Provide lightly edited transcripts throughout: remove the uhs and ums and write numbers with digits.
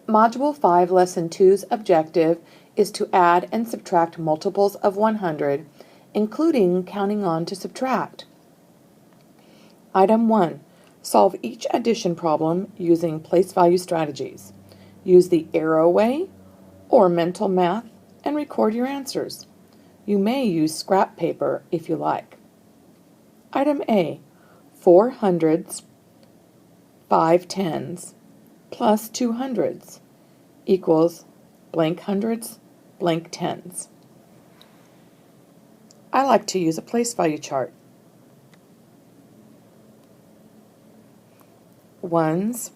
Module 5, Lesson 2's objective is to add and subtract multiples of 100, including counting on to subtract. Item 1. Solve each addition problem using place value strategies. Use the arrow way or mental math and record your answers. You may use scrap paper if you like. Item A. 4 hundreds, 5 tens, plus 2 hundreds equals blank hundreds, blank tens. I like to use a place value chart. Ones,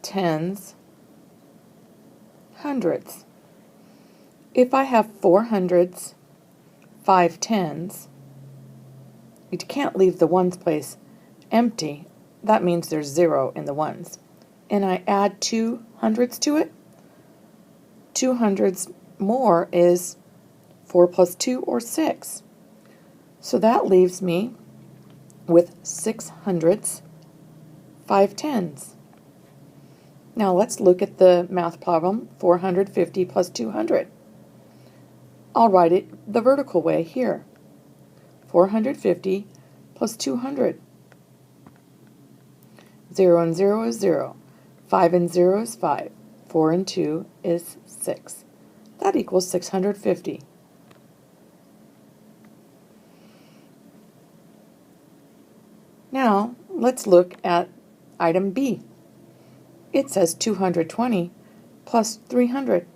tens, hundreds. If I have 4 hundreds, 5 tens, you can't leave the ones place empty. That means there's 0 in the ones. And I add 2 hundreds to it. 2 hundreds more is 4 plus 2 or 6. So that leaves me with 6 hundreds, 5 tens. Now let's look at the math problem, 450 plus 200. I'll write it the vertical way here. 450 plus 200. 0 and 0 is 0. 5 and 0 is 5. 4 and 2 is 6. That equals 650. Now, let's look at item B. It says 220 plus 300.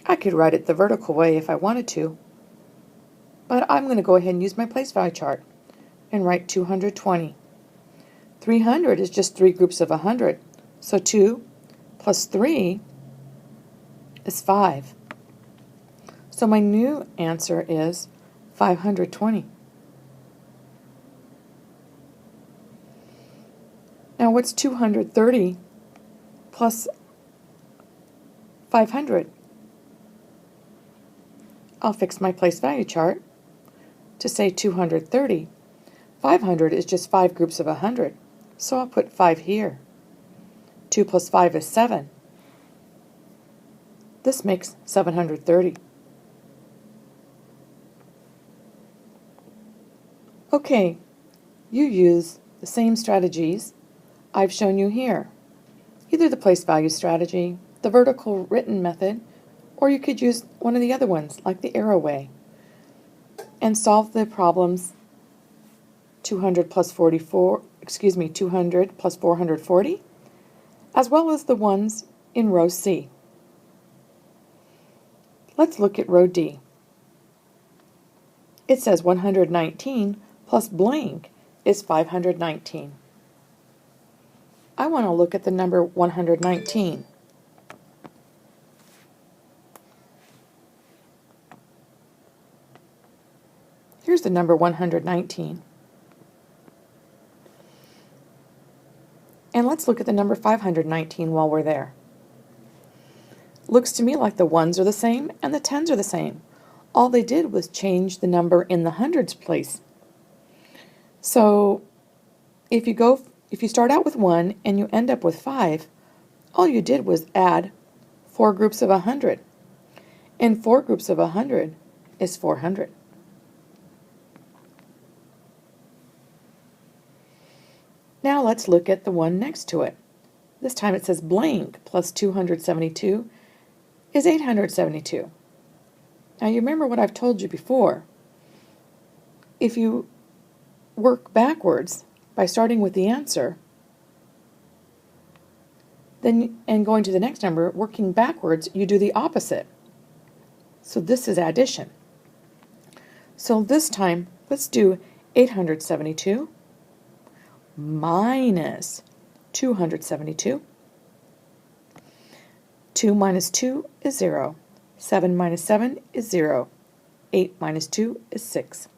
I could write it the vertical way if I wanted to, but I'm going to go ahead and use my place value chart and write 220. 300 is just 3 groups of 100, so 2 plus 3 is 5. So my new answer is 520. Now what's 230 plus 500? I'll fix my place value chart to say 230. 500 is just 5 groups of 100, so I'll put 5 here. 2 plus 5 is 7. This makes 730. Okay, you use the same strategies I've shown you here. Either the place value strategy, the vertical written method, or you could use one of the other ones, like the arrow way, and solve the problems 200 plus 200 plus 440, as well as the ones in row C. Let's look at row D. It says 119 plus blank is 519. I want to look at the number 119. Here's the number 119. And let's look at the number 519 while we're there. Looks to me like the ones are the same and the tens are the same. All they did was change the number in the hundreds place. So if you start out with 1 and you end up with 5, all you did was add 4 groups of 100. And 4 groups of 100 is 400. Now let's look at the one next to it. This time it says blank plus 272 is 872. Now you remember what I've told you before. If you work backwards by starting with the answer, and going to the next number, working backwards, you do the opposite. So this is addition. So this time, let's do 872 minus 272. 2 minus 2 is 0. 7 minus 7 is 0. 8 minus 2 is 6.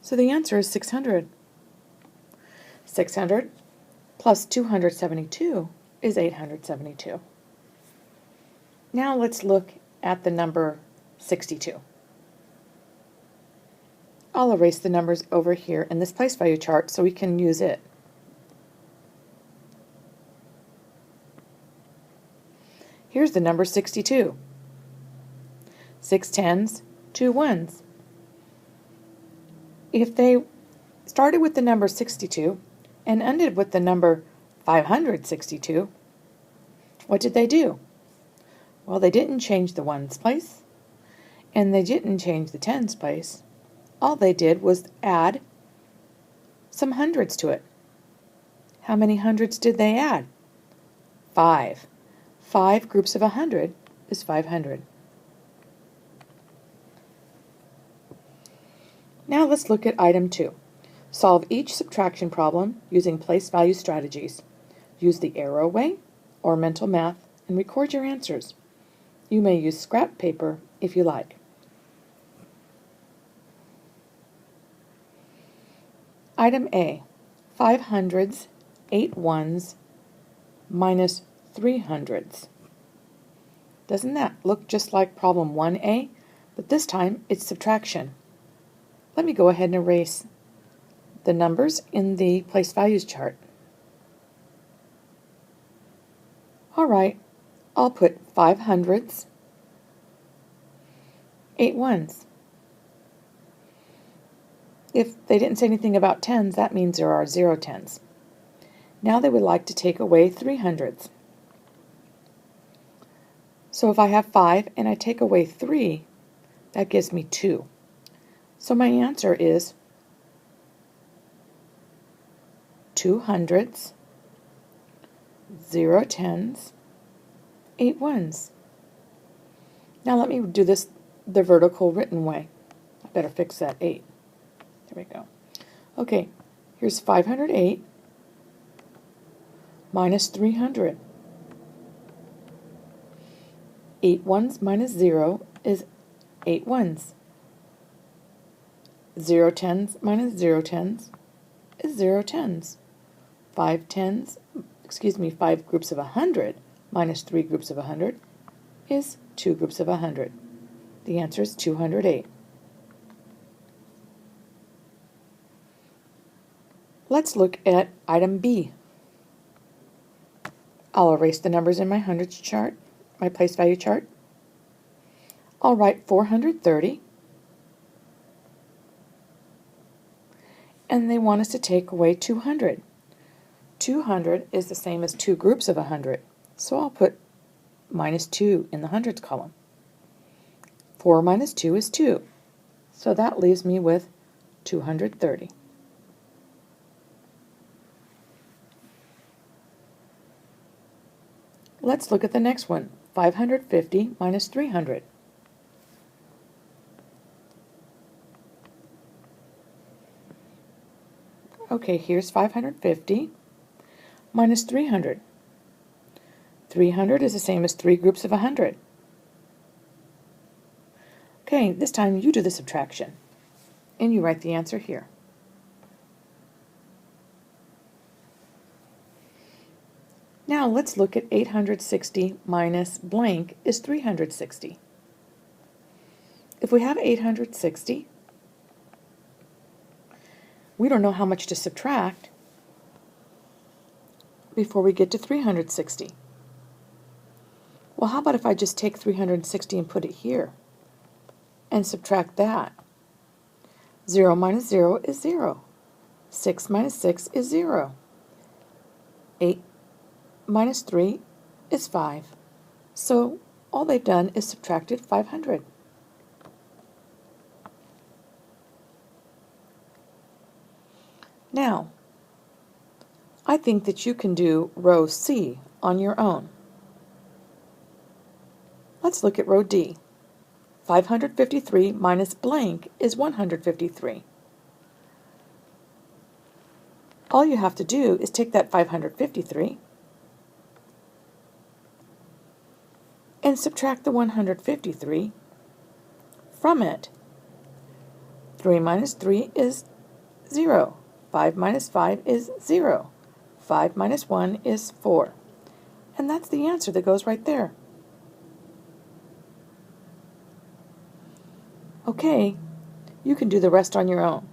So the answer is 600. 600 plus 272 is 872. Now let's look at the number 62. I'll erase the numbers over here in this place value chart so we can use it. Here's the number 62. 6 tens, 2 ones. If they started with the number 62 and ended with the number 562, what did they do? Well, they didn't change the ones place, and they didn't change the tens place. All they did was add some hundreds to it. How many hundreds did they add? 5. 5 groups of 100 is 500. Now let's look at item 2. Solve each subtraction problem using place value strategies. Use the arrow way or mental math and record your answers. You may use scrap paper if you like. Item A, 5 hundreds, 8 ones, minus 3 hundreds. Doesn't that look just like problem 1A? But this time it's subtraction. Let me go ahead and erase the numbers in the place values chart. Alright, I'll put 5 hundreds, 8 ones. If they didn't say anything about tens, that means there are 0 tens. Now they would like to take away 3 hundreds. So if I have 5 and I take away 3, that gives me 2. So my answer is 2 hundreds, 0 tens, 8 ones. Now let me do this the vertical written way. I better fix that 8. There we go. Okay, here's 508 minus 300. 8 ones minus 0 is 8 ones. 0 tens minus 0 tens is 0 tens. 5 groups of 100 minus 3 groups of 100 is 2 groups of 100. The answer is 208. Let's look at item B. I'll erase the numbers in my hundreds chart, my place value chart. I'll write 430. And they want us to take away 200. 200 is the same as 2 groups of 100. So I'll put minus 2 in the hundreds column. 4 minus 2 is 2. So that leaves me with 230. Let's look at the next one. 550 minus 300. Okay, here's 550 minus 300. 300 is the same as 3 groups of 100. Okay, this time you do the subtraction, and you write the answer here. Now let's look at 860 minus blank is 360. If we have 860, we don't know how much to subtract before we get to 360. Well, how about if I just take 360 and put it here and subtract that? 0 minus 0 is 0. 6 minus 6 is 0. 8 minus 3 is 5. So all they've done is subtracted 500. Now, I think that you can do row C on your own. Let's look at row D. 553 minus blank is 153. All you have to do is take that 553 and subtract the 153 from it. 3 minus 3 is 0. 5 minus 5 is 0. 5 minus 1 is 4. And that's the answer that goes right there. Okay, you can do the rest on your own.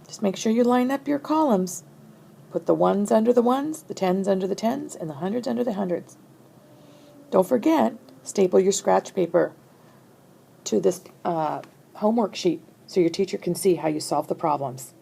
Just make sure you line up your columns. Put the ones under the ones, the tens under the tens, and the hundreds under the hundreds. Don't forget, staple your scratch paper to this homework sheet so your teacher can see how you solve the problems.